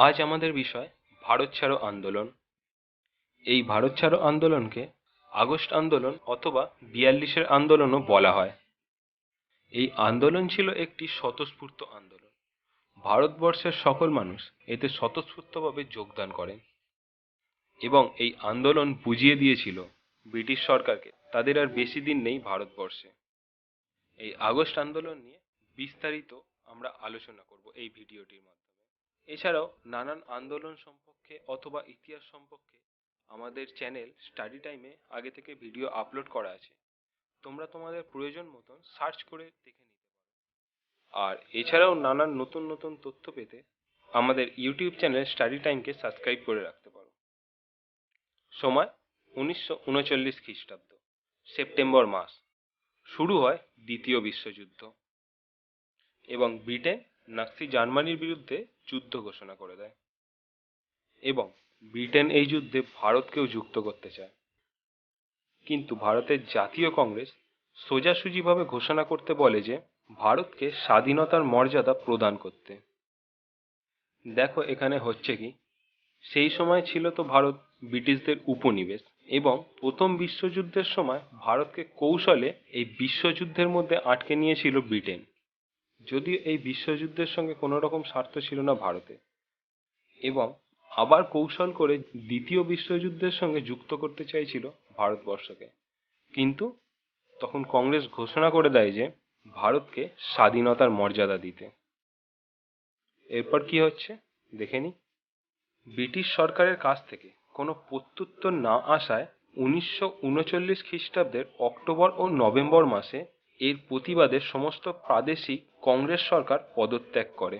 আজ আমাদের বিষয় ভারত ছাড়ো আন্দোলন। এই ভারত ছাড়ো আন্দোলনকে আগস্ট আন্দোলন অথবা 42-এর আন্দোলনও বলা হয়। এই আন্দোলন ছিল একটি স্বতঃস্ফূর্ত আন্দোলন। ভারতবর্ষের সকল মানুষ এতে স্বতঃস্ফূর্তভাবে যোগদান করেন এবং এই আন্দোলন বুঝিয়ে দিয়েছিল ব্রিটিশ সরকারকে তাদের আর বেশি দিন নেই ভারতবর্ষে। এই আগস্ট আন্দোলন নিয়ে বিস্তারিত আমরা আলোচনা করব এই ভিডিওটির মাধ্যমে। এছাড়াও নানান আন্দোলন সম্পর্কে অথবা ইতিহাস সম্পর্কে আমাদের চ্যানেল স্টাডি টাইমে আগে থেকে ভিডিও আপলোড করা আছে, তোমরা তোমাদের প্রয়োজন মতন সার্চ করে দেখে নিতে পারো। আর এছাড়াও নানান নতুন নতুন তথ্য পেতে আমাদের ইউটিউব চ্যানেল স্টাডি টাইমকে সাবস্ক্রাইব করে রাখতে পারো। সময় 1939 খ্রিস্টাব্দ, সেপ্টেম্বর মাস। শুরু হয় দ্বিতীয় বিশ্বযুদ্ধ এবং ব্রিটেন নাৎসি জার্মানির বিরুদ্ধে যুদ্ধ ঘোষণা করে দেয় এবং ব্রিটেন এই যুদ্ধে ভারতকেও যুক্ত করতে চায়, কিন্তু ভারতের জাতীয় কংগ্রেস সোজাসুজিভাবে ঘোষণা করতে বলে যে ভারতকে স্বাধীনতার মর্যাদা প্রদান করতে। দেখো এখানে হচ্ছে কি, সেই সময় ছিল তো ভারত ব্রিটিশদের উপনিবেশ এবং প্রথম বিশ্বযুদ্ধের সময় ভারতকে কৌশলে এই বিশ্বযুদ্ধের মধ্যে আটকে নিয়েছিল ব্রিটেন। যদিও এই বিশ্বযুদ্ধের সঙ্গে কোনো রকম স্বার্থ ছিল না ভারতে, এবং আবার কৌশল করে দ্বিতীয় বিশ্বযুদ্ধের সঙ্গে যুক্ত করতে চাইছিল ভারতবর্ষকে, কিন্তু তখন কংগ্রেস ঘোষণা করে দেয় যে ভারতকে স্বাধীনতার মর্যাদা দিতে। এরপর কি হচ্ছে দেখে নি। ব্রিটিশ সরকারের কাছ থেকে কোনো প্রত্যুত্তর না আসায় 1939 খ্রিস্টাব্দের অক্টোবর ও নভেম্বর মাসে এর প্রতিবাদে সমস্ত প্রাদেশিক কংগ্রেস সরকার পদত্যাগ করে।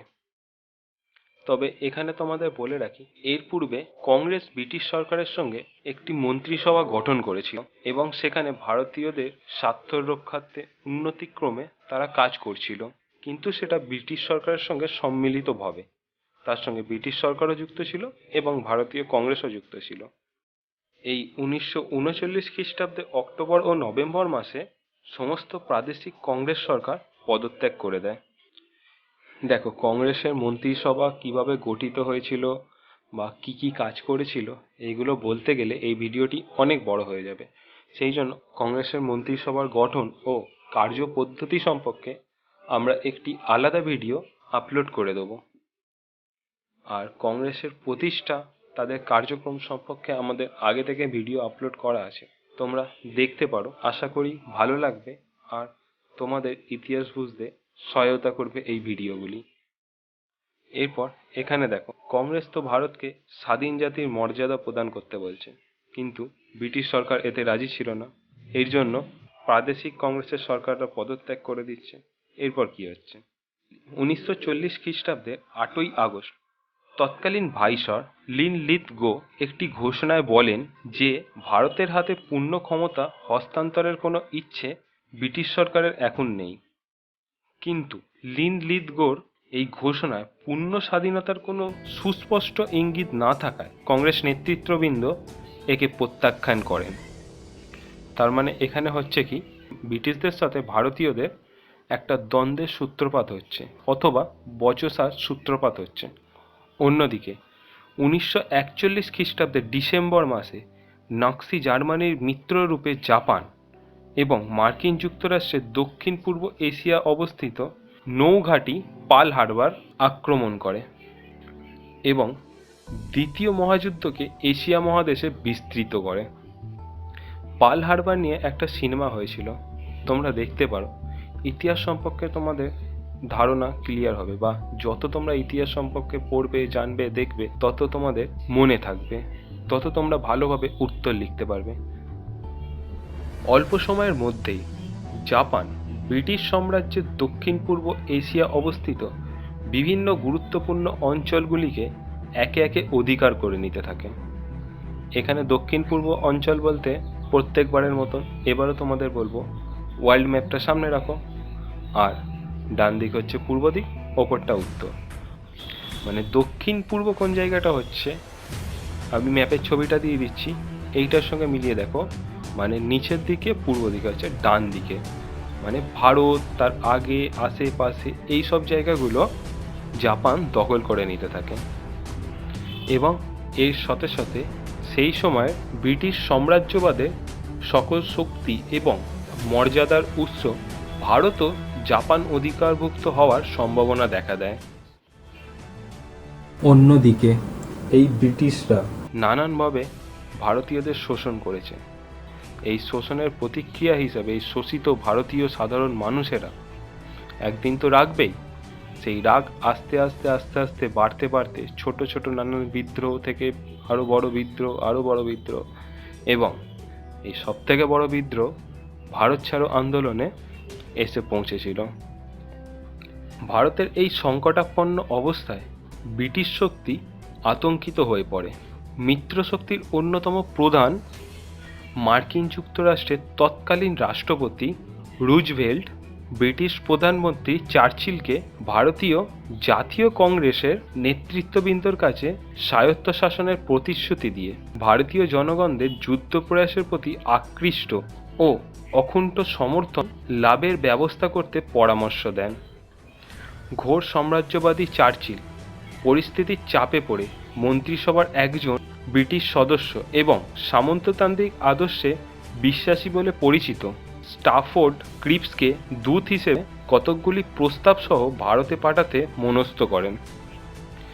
তবে এখানে তোমাদের বলে রাখি, এর পূর্বে কংগ্রেস ব্রিটিশ সরকারের সঙ্গে একটি মন্ত্রিসভা গঠন করেছিল এবং সেখানে ভারতীয়দের স্বার্থ রক্ষার্থে উন্নতিক্রমে তারা কাজ করছিল, কিন্তু সেটা ব্রিটিশ সরকারের সঙ্গে সম্মিলিতভাবে। তার সঙ্গে ব্রিটিশ সরকারও যুক্ত ছিল এবং ভারতীয় কংগ্রেসও যুক্ত ছিল। এই 1939 খ্রিস্টাব্দে অক্টোবর ও নভেম্বর মাসে সমস্ত প্রাদেশিক কংগ্রেস সরকার পদত্যাগ করে দেয়। দেখো কংগ্রেসের মন্ত্রিসভা কিভাবে গঠিত হয়েছিল বা কি কি কাজ করেছিল, এইগুলো বলতে গেলে এই ভিডিওটি অনেক বড় হয়ে যাবে। সেই জন্য কংগ্রেসের মন্ত্রিসভার গঠন ও কার্যপদ্ধতি সম্পর্কে আমরা একটি আলাদা ভিডিও আপলোড করে দেব। আর কংগ্রেসের প্রতিষ্ঠা, তাদের কার্যক্রম সম্পর্কে আমাদের আগে থেকে ভিডিও আপলোড করা আছে, তোমরা দেখতে পারো। আশা করি ভালো লাগবে আর তোমাদের ইতিহাস বুঝতে সহায়তা করবে এই ভিডিওগুলি। এরপর এখানে দেখো, কংগ্রেস তো ভারতকে স্বাধীন জাতির মর্যাদা প্রদান করতে বলছে, কিন্তু ব্রিটিশ সরকার এতে রাজি ছিল না। এর জন্য প্রাদেশিক কংগ্রেসের সরকাররা পদত্যাগ করে দিচ্ছে। এরপর কি হচ্ছে, 1940 খ্রিস্টাব্দে 8ই আগস্ট তৎকালীন ভাইসরয় লিনলিথগো একটি ঘোষণায় বলেন যে ভারতের হাতে পূর্ণ ক্ষমতা হস্তান্তরের কোনো ইচ্ছে ব্রিটিশ সরকারের এখন নেই। কিন্তু লিনলিথগোর এই ঘোষণায় পূর্ণ স্বাধীনতার কোনো সুস্পষ্ট ইঙ্গিত না থাকায় কংগ্রেস নেতৃত্ববৃন্দ একে প্রত্যাখ্যান করেন। তার মানে এখানে হচ্ছে কি, ব্রিটিশদের সাথে ভারতীয়দের একটা দ্বন্দ্বের সূত্রপাত হচ্ছে অথবা বচসার সূত্রপাত হচ্ছে। অন্যদিকে 1941 খ্রিস্টাব্দের ডিসেম্বর মাসে নাৎসি জার্মানির মিত্ররূপে জাপান এবং মার্কিন যুক্তরাষ্ট্রের দক্ষিণ পূর্ব এশিয়া অবস্থিত নৌঘাঁটি পার্ল হারবার আক্রমণ করে এবং দ্বিতীয় মহাযুদ্ধকে এশিয়া মহাদেশে বিস্তৃত করে। পার্ল হারবার নিয়ে একটা সিনেমা হয়েছিল, তোমরা দেখতে পারো। ইতিহাস সম্পর্কে তোমাদের ধারণা ক্লিয়ার হবে, বা যত তোমরা ইতিহাস সম্পর্কে পড়বে, জানবে, দেখবে, তত তোমাদের মনে থাকবে, তত তোমরা ভালোভাবে উত্তর লিখতে পারবে। অল্প সময়ের মধ্যেই জাপান ব্রিটিশ সাম্রাজ্যের দক্ষিণ পূর্ব এশিয়া অবস্থিত বিভিন্ন গুরুত্বপূর্ণ অঞ্চলগুলিকে একে একে অধিকার করে নিতে থাকে। এখানে দক্ষিণ পূর্ব অঞ্চল বলতে প্রত্যেকবারের মতন এবারও তোমাদের বলবো, ওয়ার্ল্ড ম্যাপটা সামনে রাখো, আর ডান দিক হচ্ছে পূর্ব দিক, ওপরটা উত্তর। মানে দক্ষিণ পূর্ব কোন জায়গাটা হচ্ছে, আমি ম্যাপের ছবিটা দিয়ে দিচ্ছি, এইটার সঙ্গে মিলিয়ে দেখো। মানে নিচের দিকে পূর্ব দিকে হচ্ছে ডান দিকে, মানে ভারত, তার আগে আশেপাশে এই সব জায়গাগুলো জাপান দখল করে নিতে থাকে। এবং এর সাথে সাথে সেই সময় ব্রিটিশ সাম্রাজ্যবাদের সকল শক্তি এবং মর্যাদার উৎস ভারতও জাপান অধিকারভুক্ত হওয়ার সম্ভাবনা দেখা দেয়। অন্যদিকে এই ব্রিটিশরা নানানভাবে ভারতীয়দের শোষণ করেছে। এই শোষণের প্রতিক্রিয়া হিসাবে এই শোষিত ভারতীয় সাধারণ মানুষেরা একদিন তো রাখবেই। সেই রাগ আস্তে আস্তে আস্তে আস্তে বাড়তে বাড়তে ছোট ছোট নানান বিদ্রোহ থেকে আরও বড় বিদ্রোহ, আরও বড় বিদ্রোহ, এবং এই সবথেকে বড় বিদ্রোহ ভারত ছাড়ো আন্দোলনে এসে পৌঁছেছিল। ভারতের এই সংকটাপন্ন অবস্থায় ব্রিটিশ শক্তি আতঙ্কিত হয়ে পড়ে। মিত্র শক্তির অন্যতম প্রধান মার্কিন যুক্তরাষ্ট্রের তৎকালীন রাষ্ট্রপতি রুজভেল্ট ব্রিটিশ প্রধানমন্ত্রী চার্চিলকে ভারতীয় জাতীয় কংগ্রেসের নেতৃত্ববৃন্দর কাছে স্বায়ত্তশাসনের প্রতিশ্রুতি দিয়ে ভারতীয় জনগণদের যুদ্ধ প্রয়াসের প্রতি আকৃষ্ট ও অকুণ্ঠ সমর্থন লাভের ব্যবস্থা করতে পরামর্শ দেন। ঘোর সাম্রাজ্যবাদী চার্চিল পরিস্থিতির চাপে পড়ে মন্ত্রিসভার একজন ব্রিটিশ সদস্য এবং সামন্ততান্ত্রিক আদর্শে বিশ্বাসী বলে পরিচিত স্টাফোর্ড ক্রিপসকে দূত হিসেবে কতকগুলি প্রস্তাব সহ ভারতে পাঠাতে মনস্থ করেন।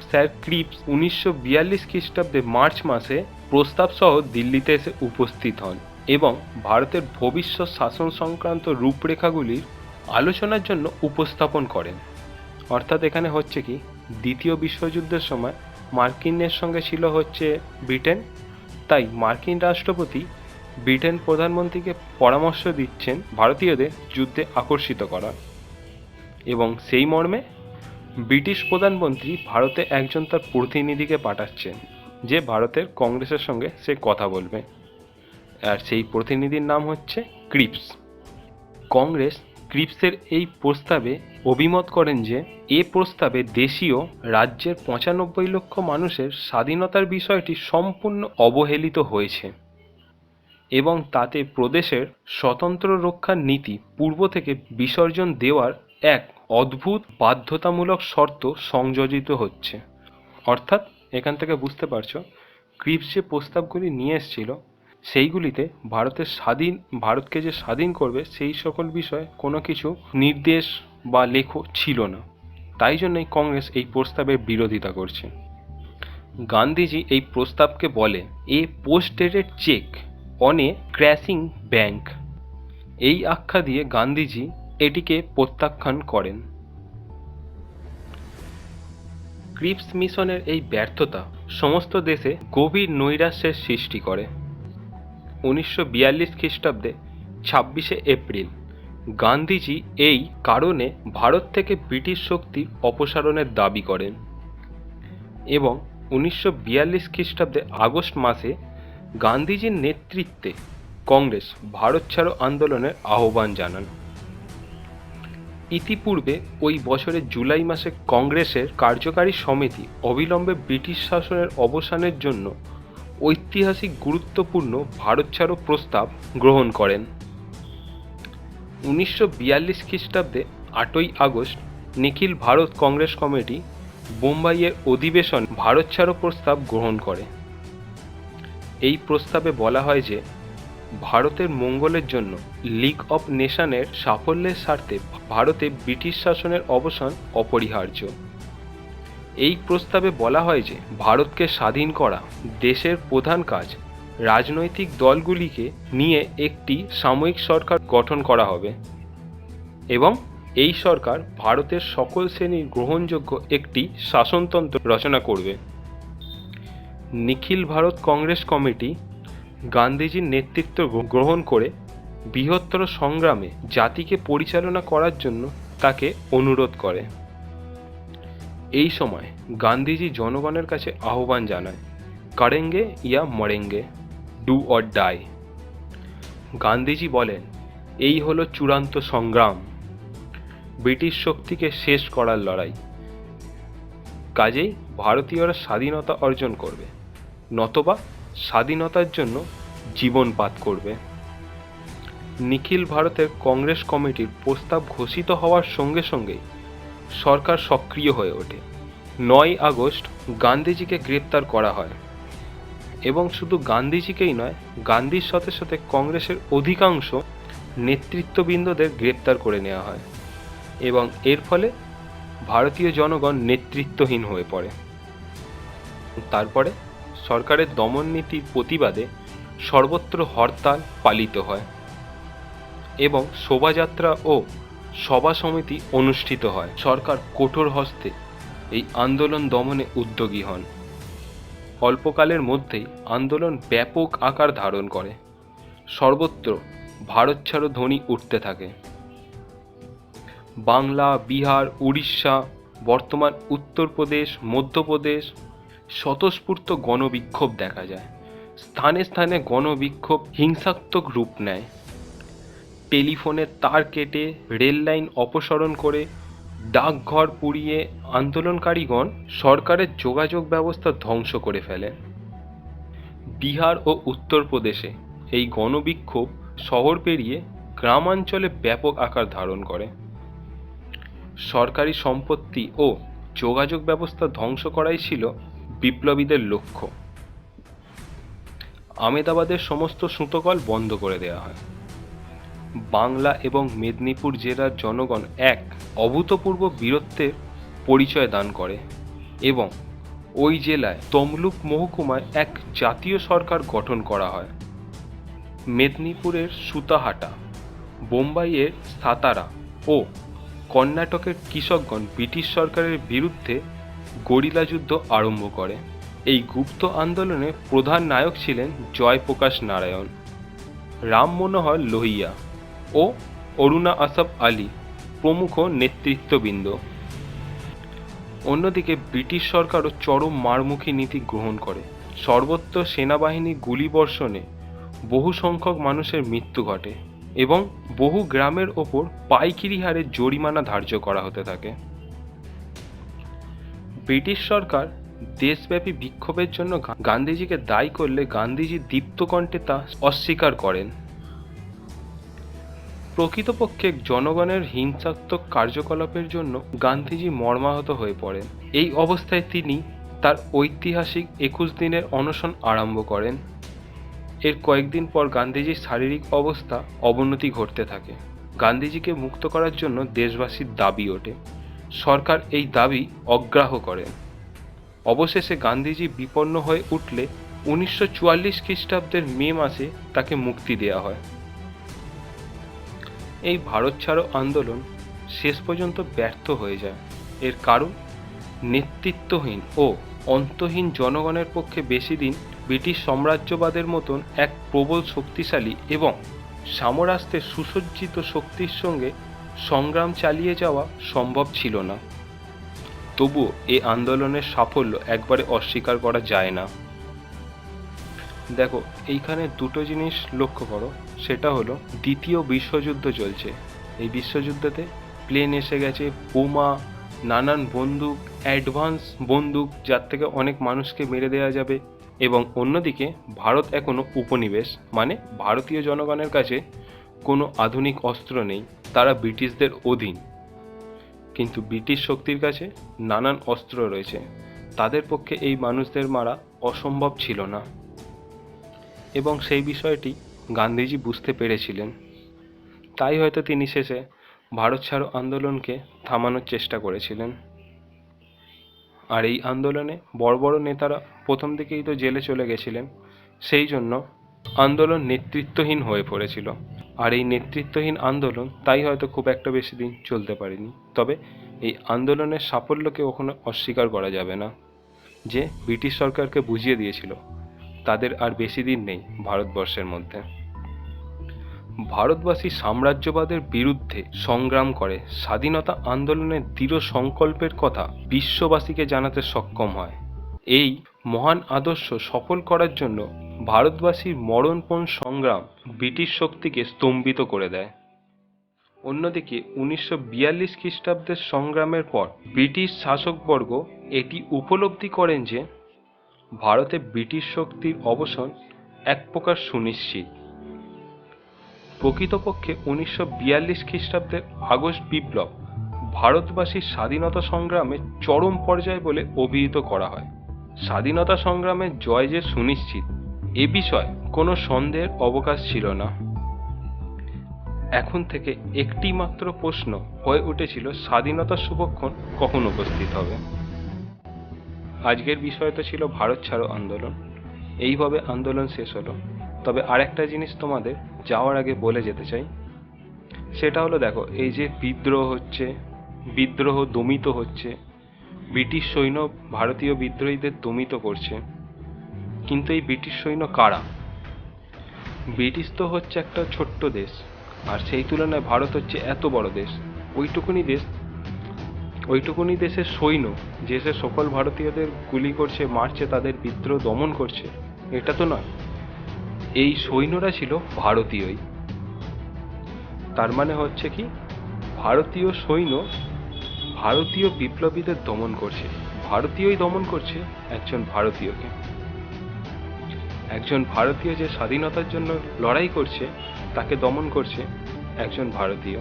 স্যার ক্রিপস 1942 খ্রিস্টাব্দে মার্চ মাসে প্রস্তাব সহ দিল্লিতে এসে উপস্থিত হন এবং ভারতের ভবিষ্যৎ শাসন সংক্রান্ত রূপরেখাগুলির আলোচনার জন্য উপস্থাপন করেন। অর্থাৎ এখানে হচ্ছে কি, দ্বিতীয় বিশ্বযুদ্ধের সময় মার্কিনের সঙ্গে ছিল হচ্ছে ব্রিটেন, তাই মার্কিন রাষ্ট্রপতি ব্রিটেন প্রধানমন্ত্রীকে পরামর্শ দিচ্ছেন ভারতীয়দের যুদ্ধে আকর্ষিত করার, এবং সেই মর্মে ব্রিটিশ প্রধানমন্ত্রী ভারতে একজন তার প্রতিনিধিকে পাঠাচ্ছেন যে ভারতের কংগ্রেসের সঙ্গে সে কথা বলবে, আর সেই প্রতিনিধির নাম হচ্ছে ক্রিপস। কংগ্রেস ক্রিপসের এই প্রস্তাবে অভিমত করেন যে এ প্রস্তাবে দেশীয় রাজ্যের 95 লক্ষ মানুষের স্বাধীনতার বিষয়টি সম্পূর্ণ অবহেলিত হয়েছে এবং তাতে প্রদেশের স্বতন্ত্র রক্ষার নীতি পূর্ব থেকে বিসর্জন দেওয়ার এক অদ্ভুত বাধ্যতামূলক শর্ত সংযোজিত হচ্ছে। অর্থাৎ এখান থেকে বুঝতে পারছো ক্রিপস যে প্রস্তাবগুলি নিয়ে এসেছিল সেইগুলিতে ভারতকে যে স্বাধীন করবে সেই সকল বিষয়ে কোনো কিছু নির্দেশ বা লেখ ছিল না। তাই জন্যই কংগ্রেস এই প্রস্তাবের বিরোধিতা করছে। গান্ধীজি এই প্রস্তাবকে বলে a post dated cheque on a crashing bank. এই আখ্যা দিয়ে গান্ধীজি এটিকে প্রত্যাখ্যান করেন। ক্রিপস মিশনের এই ব্যর্থতা সমস্ত দেশে গভীর নৈরাশ্যের সৃষ্টি করে। 1942 খ্রিস্টাব্দে 26শে এপ্রিল গান্ধীজি এই কারণে ভারত থেকে ব্রিটিশ শক্তির অপসারণের দাবি করেন এবং 1942 খ্রিস্টাব্দে আগস্ট মাসে গান্ধীজির নেতৃত্বে কংগ্রেস ভারত ছাড়ো আন্দোলনের আহ্বান জানান। ইতিপূর্বে ওই বছরের জুলাই মাসে কংগ্রেসের কার্যকারী সমিতি অবিলম্বে ব্রিটিশ শাসনের অবসানের জন্য ঐতিহাসিক গুরুত্বপূর্ণ ভারত ছাড়ো প্রস্তাব গ্রহণ করেন। 1942 খ্রিস্টাব্দে 8ই আগস্ট নিখিল ভারত কংগ্রেস কমিটি বোম্বাইয়ের অধিবেশন ভারত ছাড়ো প্রস্তাব গ্রহণ করে। এই প্রস্তাবে বলা হয় যে ভারতের মঙ্গলের জন্য লীগ অফ নেশনের সাফল্যের স্বার্থে ভারতে ব্রিটিশ শাসনের অবসান অপরিহার্য। এই প্রস্তাবে বলা হয় যে ভারতকে স্বাধীন করা দেশের প্রধান কাজ। রাজনৈতিক দলগুলিকে নিয়ে একটি সাময়িক সরকার গঠন করা হবে এবং এই সরকার ভারতের সকল শ্রেণীর গ্রহণযোগ্য একটি শাসনতন্ত্র রচনা করবে। নিখিল ভারত কংগ্রেস কমিটি গান্ধীজির নেতৃত্ব গ্রহণ করে বৃহত্তর সংগ্রামে জাতিকে পরিচালনা করার জন্য তাকে অনুরোধ করে। এই সময় গান্ধীজি জনগণের কাছে আহ্বান জানায়, করেঙ্গে ইয়া মরেঙ্গে, ডু অর ডাই। গান্ধীজি বলেন, এই হলো চূড়ান্ত সংগ্রাম, ব্রিটিশ শক্তিকে শেষ করার লড়াই। কাজেই ভারতীয়রা স্বাধীনতা অর্জন করবে, নতবা স্বাধীনতার জন্য জীবনপাত করবে। নিখিল ভারতের কংগ্রেস কমিটির প্রস্তাব ঘোষিত হওয়ার সঙ্গে সঙ্গেই সরকার সক্রিয় হয়ে ওঠে 9ই আগস্ট গান্ধীজিকে গ্রেপ্তার করা হয় এবং শুধু গান্ধীজিকেই নয়, গান্ধীর সাথে সাথে কংগ্রেসের অধিকাংশ নেতৃত্ববৃন্দদের গ্রেপ্তার করে নেওয়া হয় এবং এর ফলে ভারতীয় জনগণ নেতৃত্বহীন হয়ে পড়ে। তারপরে সরকারের দমন নীতির প্রতিবাদে সর্বত্র হরতাল পালিত হয় এবং শোভাযাত্রা ও সভা সমিতি অনুষ্ঠিত হয়। সরকার কঠোর হস্তে এই আন্দোলন দমনে উদ্যোগী হন। অল্পকালের মধ্যেই আন্দোলন ব্যাপক আকার ধারণ করে। সর্বত্র ভারত ছাড়ো ধ্বনি উঠতে থাকে। বাংলা, বিহার, উড়িষ্যা, বর্তমান উত্তরপ্রদেশ, মধ্যপ্রদেশ স্বতঃস্ফূর্ত গণবিক্ষোভ দেখা যায়। স্থানে স্থানে গণবিক্ষোভ হিংসাত্মক রূপ নেয়। টেলিফোনের তার কেটে, রেল লাইন অপসারণ করে, ডাকঘর পুড়িয়ে আন্দোলনকারীগণ সরকারের যোগাযোগ ব্যবস্থা ধ্বংস করে ফেলে। বিহার ও উত্তরপ্রদেশে এই গণবিক্ষোভ শহর পেরিয়ে গ্রামাঞ্চলে ব্যাপক আকার ধারণ করে। সরকারি সম্পত্তি ও যোগাযোগ ব্যবস্থা ধ্বংস করাই ছিল বিপ্লবীদের লক্ষ্য। আমেদাবাদের সমস্ত সুতোকল বন্ধ করে দেওয়া হয়। বাংলা এবং মেদিনীপুর জেলার জনগণ এক অভূতপূর্ব বীরত্বের পরিচয় দান করে এবং ওই জেলায় তমলুক মহকুমায় এক জাতীয় সরকার গঠন করা হয়। মেদিনীপুরের সুতাহাটা, বোম্বাইয়ের সাতারা ও কর্ণাটকের কৃষকগণ ব্রিটিশ সরকারের বিরুদ্ধে গরিলা যুদ্ধ আরম্ভ করে। এই গুপ্ত আন্দোলনে প্রধান নায়ক ছিলেন জয়প্রকাশ নারায়ণ, রাম মনোহর লোহিয়া ও অরুণা আসফ আলী প্রমুখ নেতৃত্ববৃন্দ। অন্যদিকে ব্রিটিশ সরকারও চরম মারমুখী নীতি গ্রহণ করে। সর্বত্র সেনাবাহিনী গুলিবর্ষণে বহু সংখ্যক মানুষের মৃত্যু ঘটে এবং বহু গ্রামের ওপর পাইকারি হারে জরিমানা ধার্য করা হতে থাকে। ব্রিটিশ সরকার দেশব্যাপী বিক্ষোভের জন্য গান্ধীজিকে দায়ী করলে গান্ধীজি দীপ্তকণ্ঠে তা অস্বীকার করেন। প্রকৃতপক্ষে জনগণের হিংসাত্মক কার্যকলাপের জন্য গান্ধীজি মর্মাহত হয়ে পড়েন। এই অবস্থায় তিনি তার ঐতিহাসিক 21 দিনের অনশন আরম্ভ করেন। এর কয়েকদিন পর গান্ধীজির শারীরিক অবস্থা অবনতি ঘটতে থাকে। গান্ধীজিকে মুক্ত করার জন্য দেশবাসীর দাবি ওঠে। সরকার এই দাবি অগ্রাহ্য করেন। অবশেষে গান্ধীজি বিপন্ন হয়ে উঠলে 1944 খ্রিস্টাব্দের মে মাসে তাকে মুক্তি দেওয়া হয়। এই ভারত ছাড়ো আন্দোলন শেষ পর্যন্ত ব্যর্থ হয়ে যায়। এর কারণ নেতৃত্বহীন ও অন্তহীন জনগণের পক্ষে বেশি দিন ব্রিটিশ সাম্রাজ্যবাদের মতন এক প্রবল, শক্তিশালী এবং সামরাস্ত্রের সুসজ্জিত শক্তির সঙ্গে সংগ্রাম চালিয়ে যাওয়া সম্ভব ছিল না। তবুও এই আন্দোলনের সাফল্য একবারে অস্বীকার করা যায় না। দেখো, এইখানে দুটো জিনিস লক্ষ্য করো। সেটা হলো, দ্বিতীয় বিশ্বযুদ্ধ চলছে। এই বিশ্বযুদ্ধতে প্লেন এসে গেছে, বোমা, নানান বন্দুক, অ্যাডভান্স বন্দুক, যার থেকে অনেক মানুষকে মেরে দেওয়া যাবে। এবং অন্যদিকে ভারত এখনো উপনিবেশ, মানে ভারতীয় জনগণের কাছে কোনো আধুনিক অস্ত্র নেই, তারা ব্রিটিশদের অধীন। কিন্তু ব্রিটিশ শক্তির কাছে নানান অস্ত্র রয়েছে, তাদের পক্ষে এই মানুষদের মারা অসম্ভব ছিল না। এবং সেই বিষয়টি গান্ধীজি বুঝতে পেরেছিলেন। তাই হয়তো তিনি শেষে ভারত ছাড়ো আন্দোলনকে থামানোর চেষ্টা করেছিলেন। আর এই আন্দোলনে বড় বড় নেতারা প্রথম দিকেই তো জেলে চলে গেছিলেন, সেই জন্য আন্দোলন নেতৃত্বহীন হয়ে পড়েছিল। আর এই নেতৃত্বহীন আন্দোলন তাই হয়তো খুব একটা বেশি দিন চলতে পারেনি। তবে এই আন্দোলনের সাফল্যকে কখনো অস্বীকার করা যাবে না, যে ব্রিটিশ সরকারকে বুঝিয়ে দিয়েছিল তাদের আর বেশি দিন নেই ভারতবর্ষের মধ্যে। ভারতবাসী সাম্রাজ্যবাদের বিরুদ্ধে সংগ্রাম করে স্বাধীনতা আন্দোলনের দৃঢ় সংকল্পের কথা বিশ্ববাসীকে জানাতে সক্ষম হয়। এই মহান আদর্শ সফল করার জন্য ভারতবাসীর মরণপণ সংগ্রাম ব্রিটিশ শক্তিকে স্তম্ভিত করে দেয়। অন্যদিকে 1942 খ্রিস্টাব্দের সংগ্রামের পর ব্রিটিশ শাসকবর্গ এটি উপলব্ধি করেন যে ভারতে ব্রিটিশ শক্তির অবসান এক প্রকার সুনিশ্চিত। প্রকৃতপক্ষে 1942 খ্রিস্টাব্দের আগস্ট বিপ্লব ভারতবাসীর স্বাধীনতা সংগ্রামে চরম পর্যায় বলে অভিহিত করা হয়। স্বাধীনতা সংগ্রামের জয় যে সুনিশ্চিত এ বিষয়ে কোনো সন্দেহের অবকাশ ছিল না। এখন থেকে একটি মাত্র প্রশ্ন হয়ে উঠেছিল, স্বাধীনতার শুভক্ষণ কখন উপস্থিত হবে। আজকের বিষয় তো ছিল ভারত ছাড়ো আন্দোলন। এইভাবে আন্দোলন শেষ হলো। তবে আরেকটা জিনিস তোমাদের যাওয়ার আগে বলে যেতে চাই, সেটা হলো দেখো, এই যে বিদ্রোহ দমিত হচ্ছে, ব্রিটিশ সৈন্য ভারতীয় বিদ্রোহীদের দমিত করছে, কিন্তু এই ব্রিটিশ সৈন্য কারা? ব্রিটিশ তো হচ্ছে একটা ছোট্ট দেশ, আর সেই তুলনায় ভারত হচ্ছে এত বড় দেশ। ওইটুকুনি দেশের সৈন্য যে সে সকল ভারতীয়দের গুলি করছে, মারছে, তাদের বিদ্রোহ দমন করছে, এটা তো নয়। এই সৈন্যরা ছিল ভারতীয়ই। তার মানে হচ্ছে কি, ভারতীয় সৈন্য ভারতীয় বিপ্লবীদের দমন করছে। ভারতীয়ই দমন করছে একজন ভারতীয়কে। একজন ভারতীয় যে স্বাধীনতার জন্য লড়াই করছে, তাকে দমন করছে একজন ভারতীয়।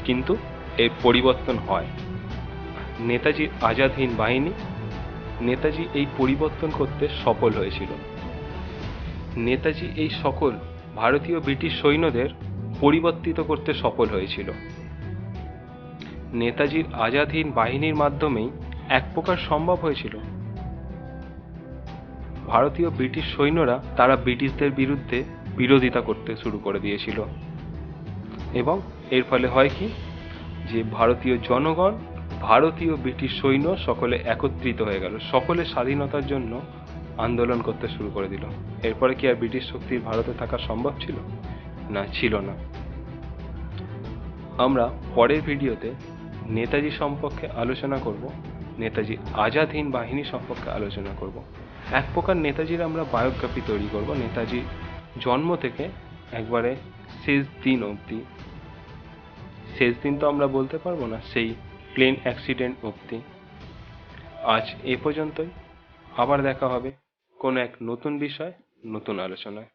কিন্তু এর পরিবর্তন হয়। নেতাজির আজাদ হিন্দ বাহিনী, নেতাজি এই পরিবর্তন করতে সফল হয়েছিল। নেতাজি এই সকল ভারতীয় ব্রিটিশ সৈন্যদের পরিবর্তিত করতে সফল হয়েছিল। নেতাজির আজাদ হিন্দ বাহিনীর মাধ্যমেই এক প্রকার সম্ভব হয়েছিল ভারতীয় ব্রিটিশ সৈন্যরা তারা ব্রিটিশদের বিরুদ্ধে বিরোধিতা করতে শুরু করে দিয়েছিল। এবং এর ফলে হয় কি, যে ভারতীয় জনগণ, ভারতীয় ব্রিটিশ সৈন্য সকলে একত্রিত হয়ে গেল, সকলে স্বাধীনতার জন্য আন্দোলন করতে শুরু করে দিল। এরপরে কি আর ব্রিটিশ শক্তির ভারতে থাকা সম্ভব ছিল? না, ছিল না। আমরা পরের ভিডিওতে নেতাজি সম্পর্কে আলোচনা করব, নেতাজি আজাদ হিন্দ বাহিনী সম্পর্কে আলোচনা করব। এক প্রকার নেতাজির আমরা বায়োগ্রাফি তৈরি করব, নেতাজির জন্ম থেকে একবারে শেষ দিন অবধি। শেষ দিন তো আমরা বলতে পারবো না, সেই প্লেন অ্যাক্সিডেন্ট অবধি। আজ এ পর্যন্তই। আবার দেখা হবে কোনো এক নতুন বিষয়, নতুন আলোচনায়।